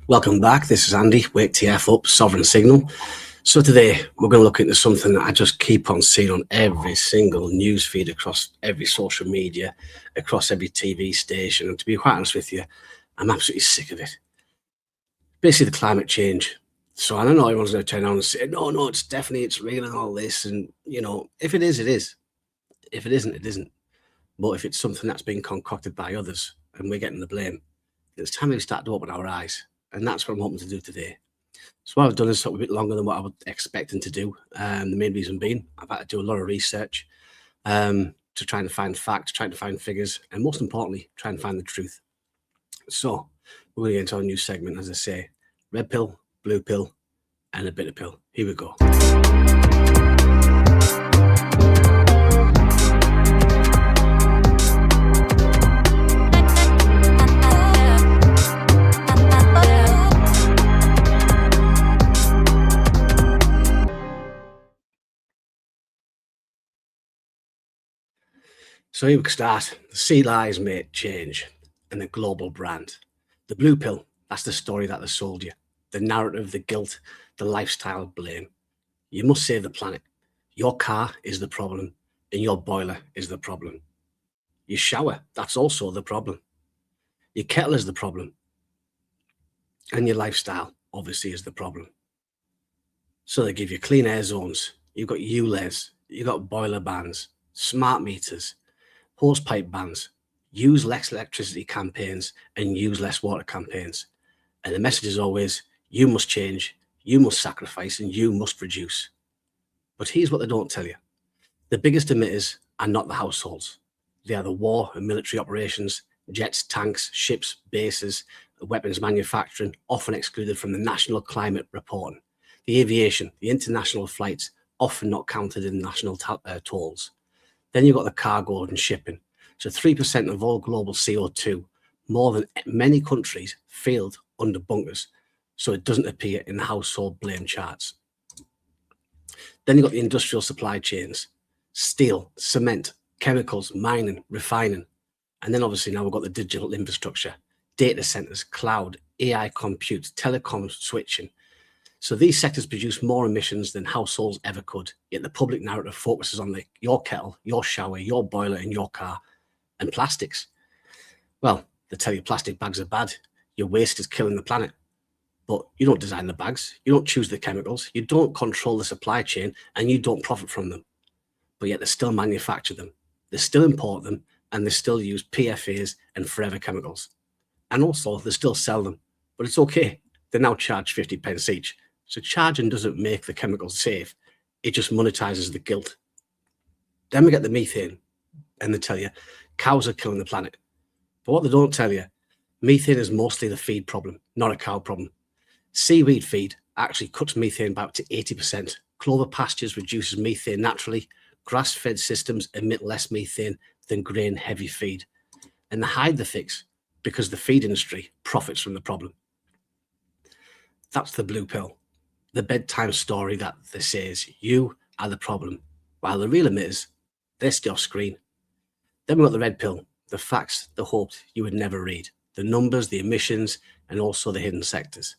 Welcome back. This is Andy, Wake TF Up, Sovereign Signal. So today we're going to look into something that I just keep on seeing on every single news feed across every social media, across every TV station. And to be quite honest with you, I'm absolutely sick of it. Basically, the climate change. So I don't know, everyone's going to turn around and say, no, it's real and all this. And, if it is, it is. If it isn't, it isn't. But if it's something that's been concocted by others and we're getting the blame, it's time we start to open our eyes. And that's what I'm hoping to do today. So what I've done is sort of a bit longer than what I was expecting to do. The main reason being, I've had to do a lot of research to try and find facts, trying to find figures, and most importantly, try and find the truth. So we're going to get into our new segment, as I say, red pill, blue pill, and a bitter pill. Here we go. So here we start. The sea lies may change, and the global brand. The blue pill, that's the story that they sold you. The narrative, the guilt, the lifestyle blame. You must save the planet. Your car is the problem, and your boiler is the problem. Your shower, that's also the problem. Your kettle is the problem. And your lifestyle, obviously, is the problem. So they give you clean air zones. You've got ULEZ, you've got boiler bans, smart meters, hosepipe bans, use less electricity campaigns, and use less water campaigns. And the message is always, you must change, you must sacrifice, and you must reduce. But here's what they don't tell you. The biggest emitters are not the households. They are the war and military operations, jets, tanks, ships, bases, weapons manufacturing, often excluded from the national climate reporting. The aviation, the international flights, often not counted in national tolls. Then you've got the cargo and shipping. So 3% of all global CO2, more than many countries, failed under bunkers. So it doesn't appear in the household blame charts. Then you've got the industrial supply chains, steel, cement, chemicals, mining, refining. And then obviously now we've got the digital infrastructure, data centers, cloud, AI compute, telecom switching. So these sectors produce more emissions than households ever could, yet the public narrative focuses on your kettle, your shower, your boiler, and your car, and plastics. Well, they tell you plastic bags are bad, your waste is killing the planet. But you don't design the bags, you don't choose the chemicals, you don't control the supply chain, and you don't profit from them. But yet they still manufacture them, they still import them, and they still use PFAs and forever chemicals. And also, they still sell them. But it's okay, they now charge 50 pence each. So charging doesn't make the chemicals safe, it just monetizes the guilt. Then we get the methane, and they tell you cows are killing the planet. But what they don't tell you, methane is mostly the feed problem, not a cow problem. Seaweed feed actually cuts methane back to 80%. Clover pastures reduces methane naturally. Grass-fed systems emit less methane than grain-heavy feed. And they hide the fix because the feed industry profits from the problem. That's the blue pill. The bedtime story that says you are the problem, while the real emitters, they're still off screen. Then we've got the red pill, the facts they hoped you would never read, the numbers, the emissions, and also the hidden sectors.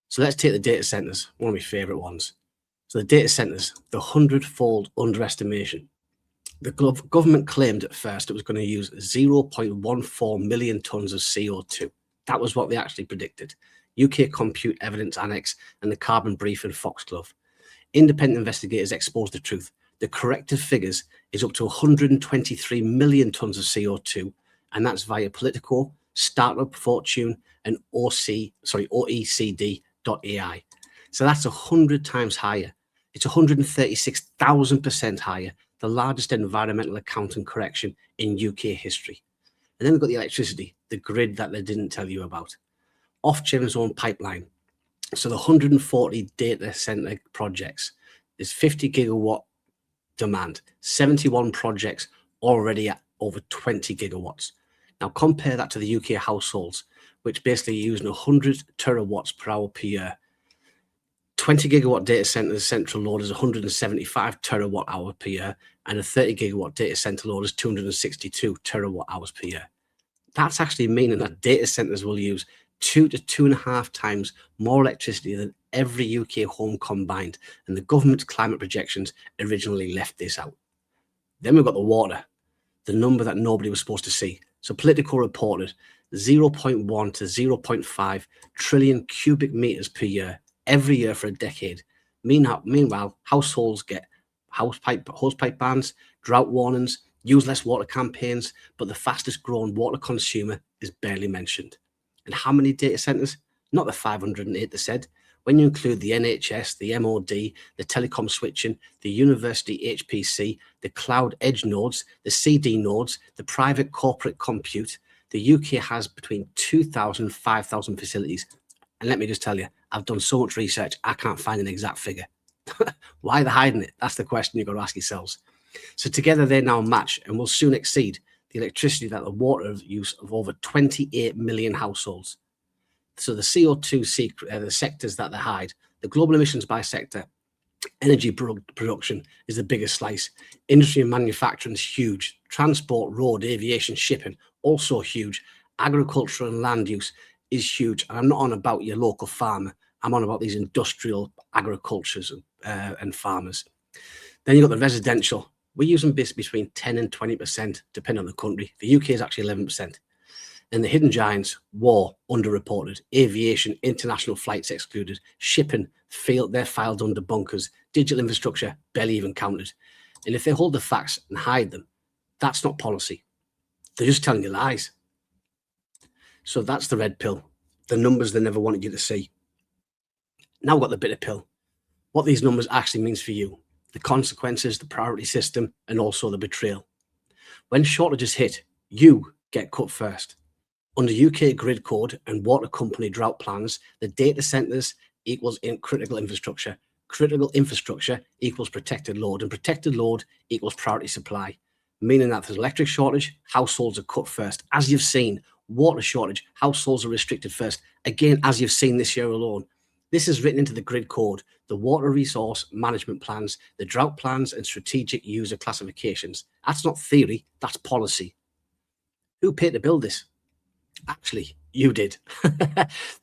So let's take the data centers, one of my favorite ones. So the data centers, the 100-fold underestimation. The government claimed at first it was going to use 0.14 million tons of CO2. That was what they actually predicted. UK Compute Evidence Annex and the Carbon Brief and Foxglove. Independent investigators exposed the truth. The corrected figures is up to 123 million tons of CO2, and that's via Politico, Startup Fortune, and OECD.ai. So that's 100 times higher. It's 136,000% higher, the largest environmental accounting correction in UK history. And then we've got the electricity, the grid that they didn't tell you about. Ofgem's own pipeline. So the 140 data center projects, there's 50 gigawatt demand, 71 projects already at over 20 gigawatts. Now compare that to the UK households, which basically are using 100 terawatts per hour per year. 20 gigawatt data centers central load is 175 terawatt hour per year, and a 30 gigawatt data center load is 262 terawatt hours per year. That's actually meaning that data centers will use 2 to 2.5 times more electricity than every UK home combined, and the government's climate projections originally left this out. Then we've got the water, the number that nobody was supposed to see. So Politico reported 0.1 to 0.5 trillion cubic meters per year, every year for a decade. Meanwhile, households get hosepipe bans, drought warnings, use less water campaigns, but the fastest growing water consumer is barely mentioned. And how many data centres? Not the 508 they said. When you include the NHS, the MOD, the telecom switching, the university HPC, the cloud edge nodes, the CD nodes, the private corporate compute, the UK has between 2,000 and 5,000 facilities. And let me just tell you, I've done so much research, I can't find an exact figure. Why are they hiding it? That's the question you've got to ask yourselves. So together they now match and will soon exceed the electricity that the water use of over 28 million households. So the CO2 the sectors that they hide, the global emissions by sector, energy production is the biggest slice. Industry and manufacturing is huge. Transport, road, aviation, shipping, also huge. Agriculture and land use is huge. And I'm not on about your local farmer. I'm on about these industrial agricultures and farmers. Then you've got the residential. We're using this between 10 and 20%, depending on the country. The UK is actually 11%. And the hidden giants, war, underreported, aviation, international flights excluded, shipping, they're filed under bunkers, digital infrastructure, barely even counted. And if they hold the facts and hide them, that's not policy. They're just telling you lies. So that's the red pill, the numbers they never wanted you to see. Now we've got the bitter pill, what these numbers actually means for you, the consequences, the priority system, and also the betrayal. When shortages hit, you get cut first. Under UK grid code and water company drought plans, the data centres equals critical infrastructure. Critical infrastructure equals protected load, and protected load equals priority supply, meaning that if there's electric shortage, households are cut first. As you've seen, water shortage, households are restricted first. Again, as you've seen this year alone. This is written into the grid code, the water resource management plans, the drought plans, and strategic user classifications. That's not theory, that's policy. Who paid to build this? Actually, you did.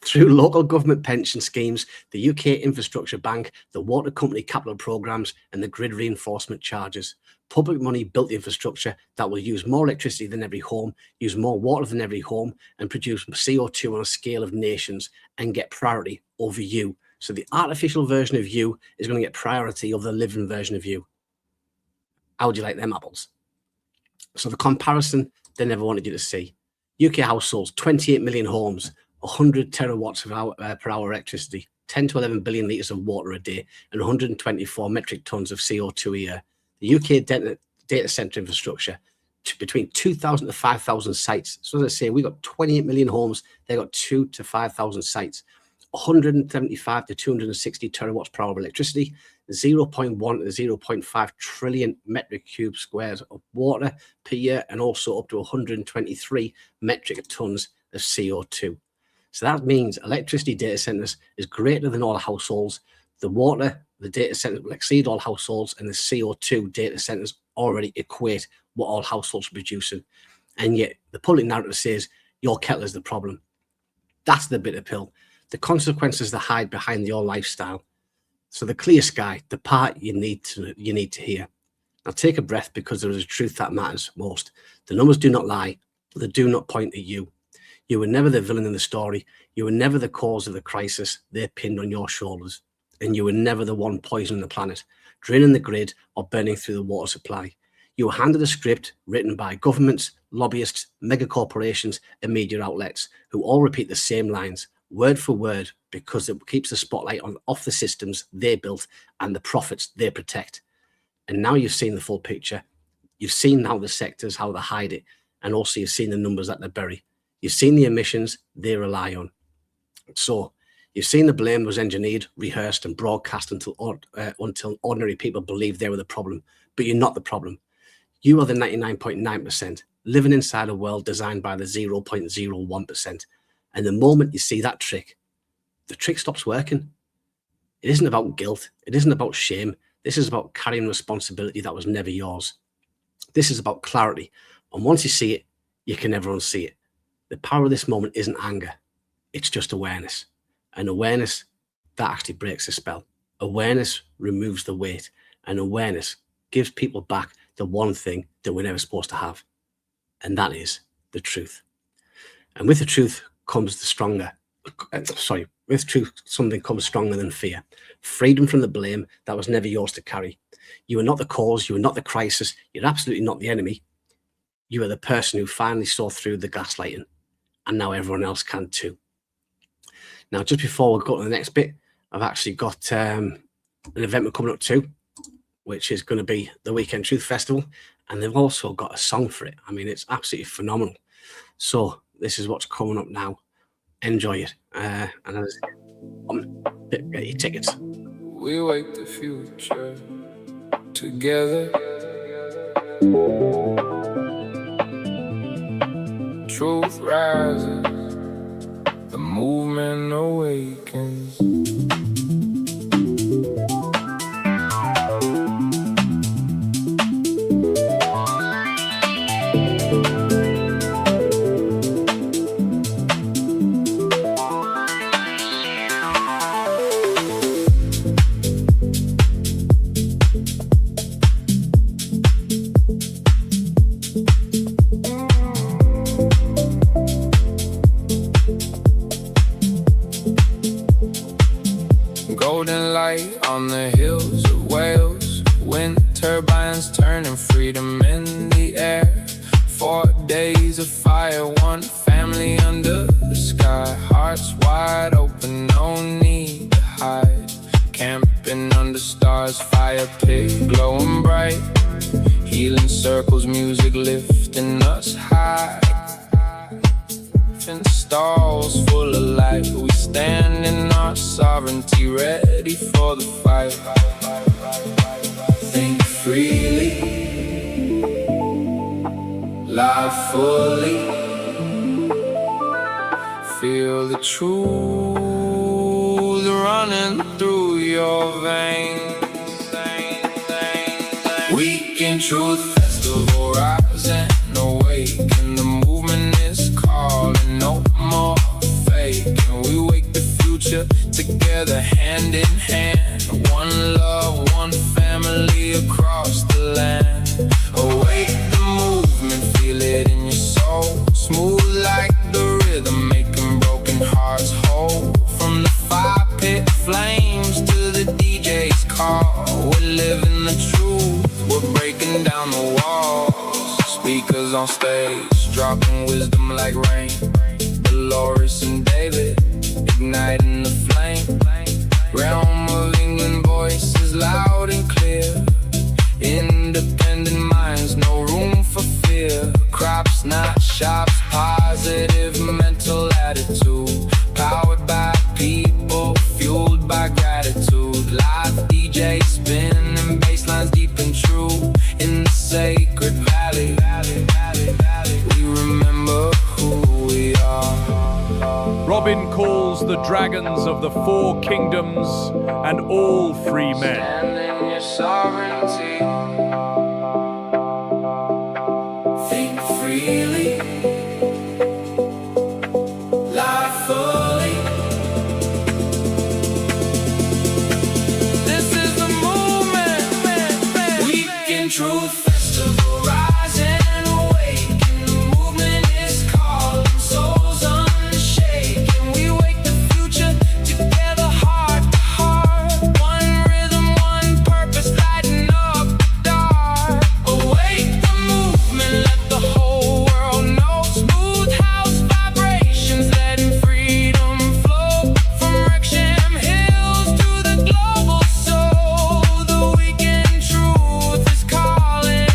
Through local government pension schemes, the UK Infrastructure Bank, the water company capital programmes, and the grid reinforcement charges. Public money built the infrastructure that will use more electricity than every home, use more water than every home, and produce CO2 on a scale of nations and get priority over you. So the artificial version of you is going to get priority over the living version of you. How would you like them apples? So the comparison they never wanted you to see. UK households, 28 million homes, 100 terawatts per hour electricity, 10 to 11 billion litres of water a day, and 124 metric tonnes of CO2 a year. The UK data centre infrastructure, between 2,000 to 5,000 sites. So as I say, we've got 28 million homes, they've got 2,000 to 5,000 sites, 175 to 260 terawatts per hour of electricity, 0.1 to 0.5 trillion metric cube squares of water per year, and also up to 123 metric tons of CO2. So that means electricity data centers is greater than all households. The water, the data centers will exceed all households, and the CO2 data centers already equate what all households are producing. And yet the public narrative says your kettle is the problem. That's the bitter pill. The consequences that hide behind your lifestyle. So the clear sky, the part you need to hear. Now take a breath, because there is a truth that matters most. The numbers do not lie, but they do not point at you. You were never the villain in the story. You were never the cause of the crisis. They're pinned on your shoulders. And you were never the one poisoning the planet, draining the grid, or burning through the water supply. You were handed a script written by governments, lobbyists, mega corporations, and media outlets who all repeat the same lines, word for word, because it keeps the spotlight off the systems they built and the profits they protect. And now you've seen the full picture. You've seen how the sectors, how they hide it, and also you've seen the numbers that they bury. You've seen the emissions they rely on. So you've seen the blame was engineered, rehearsed, and broadcast until ordinary people believe they were the problem. But you're not the problem. You are the 99.9%, living inside a world designed by the 0.01%. And the moment you see that trick, the trick stops working. It isn't about guilt. It isn't about shame. This is about carrying responsibility that was never yours. This is about clarity. And once you see it, you can never unsee it. The power of this moment isn't anger. It's just awareness. And awareness, that actually breaks the spell. Awareness removes the weight, and awareness gives people back the one thing that we're never supposed to have, and that is the truth. And with the truth comes with truth, something comes stronger than fear. Freedom from the blame that was never yours to carry. You are not the cause, you are not the crisis, you're absolutely not the enemy. You are the person who finally saw through the gaslighting, and now everyone else can too. Now, just before we go to the next bit, I've actually got an event we're coming up to, which is going to be the Weekend Truth Festival, and they've also got a song for it. I mean, it's absolutely phenomenal. So this is what's coming up now. Enjoy it. And get your tickets. We wake the future together. Truth rises, the movement awakens. Golden light on the hills of Wales, wind turbines turning freedom in the air. 4 days of fire, one family under the sky. Hearts wide open, no need to hide. Camping under stars, fire pit glowing bright. Healing circles, music lifting us high. In stalls full of light, we stand in our sovereignty, ready for the fight. Think freely, live fully, feel the truth running through your veins. Weekend Truth Festival, rise and awaken. The movement is calling, no more fake. And we wake the future together, hand in hand. One love, one family across the land. Awake the movement, feel it in your soul. Smooth like the rhythm, making broken hearts whole. From the fire pit flames to the DJ's call, we're living the truth, we're breaking down the walls. Speakers on stage, dropping wisdom like rain. Dolores and David, igniting the flame. Realm of England voices loud and clear. Independent minds, no room for fear. Crops, not shops, positive mental attitude. Powered by people, fueled by gratitude. Live DJ spinning, basslines deep and true. In the sacred valley, we remember who we are. Robin calls the dragons of the 4 kingdoms and all free men. Stand in your sovereignty. Think freely, live fully. This is the movement. Weekend Truth Festival, rise and awaken. The movement is calling, souls unshaken. We wake the future together, heart to heart. One rhythm, one purpose, lighting up the dark. Awake the movement, let the whole world know. Smooth house vibrations, letting freedom flow. From Wrexham Hills to the global soul, the weekend truth is calling.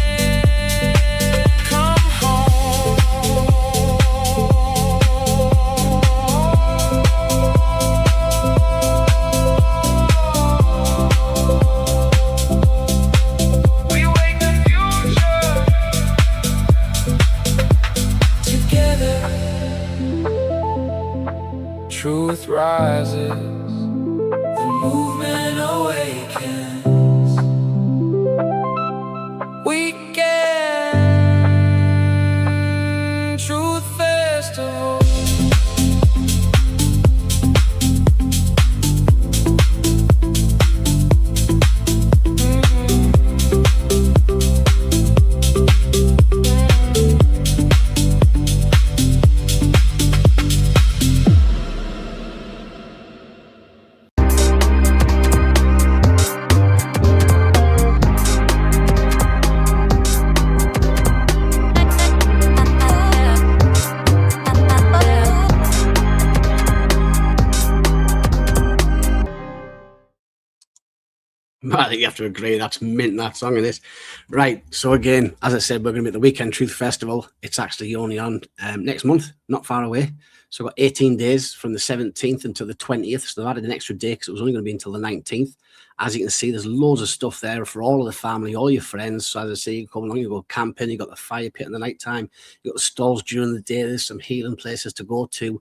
I think you have to agree. That's mint, that song in it. Right. So again, as I said, we're going to be at the Weekend Truth Festival. It's actually only on next month, not far away. So I've got 18 days from the 17th until the 20th. So they've added an extra day because it was only going to be until the 19th. As you can see, there's loads of stuff there for all of the family, all your friends. So as I say, you come along, you go camping, you got the fire pit in the night time, you got the stalls during the day. There's some healing places to go to.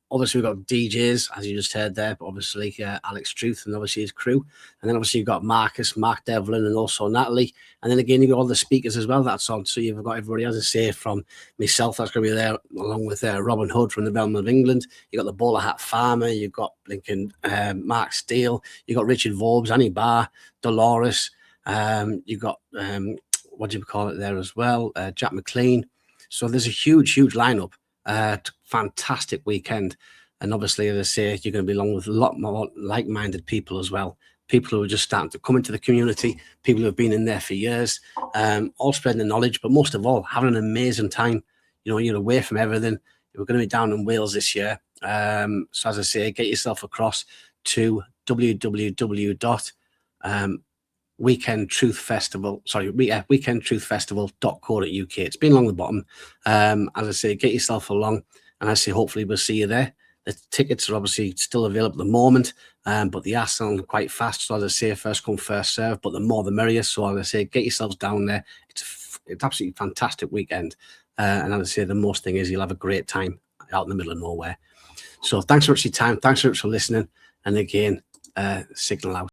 Obviously we've got DJs, as you just heard there, but obviously Alex Truth and obviously his crew, and then obviously you've got Mark Devlin, and also Natalie, and then again you've got all the speakers as well that's on. So you've got everybody, as I say, from myself that's going to be there, along with Robin Hood from the Realm of England. You've got the Bowler Hat Farmer, you've got Lincoln, Mark Steele, you've got Richard Vorbes, Annie Barr, Dolores, you've got what do you call it there as well, Jack McLean. So there's a huge lineup. Fantastic weekend, and obviously, as I say, you're going to be along with a lot more like-minded people as well. People who are just starting to come into the community, people who have been in there for years, all spreading the knowledge, but most of all, having an amazing time. You know, you're away from everything. We're going to be down in Wales this year. So as I say, get yourself across to weekendtruthfestival.co.uk. It's been along the bottom. As I say, get yourself along, and I say hopefully we'll see you there. The tickets are obviously still available at the moment, but they are selling quite fast. So as I say, first come, first serve, but the more the merrier. So as I say, get yourselves down there. It's absolutely fantastic weekend. And as I say, the most thing is you'll have a great time out in the middle of nowhere. So thanks so much for your time. Thanks so much for listening. And again, signal out.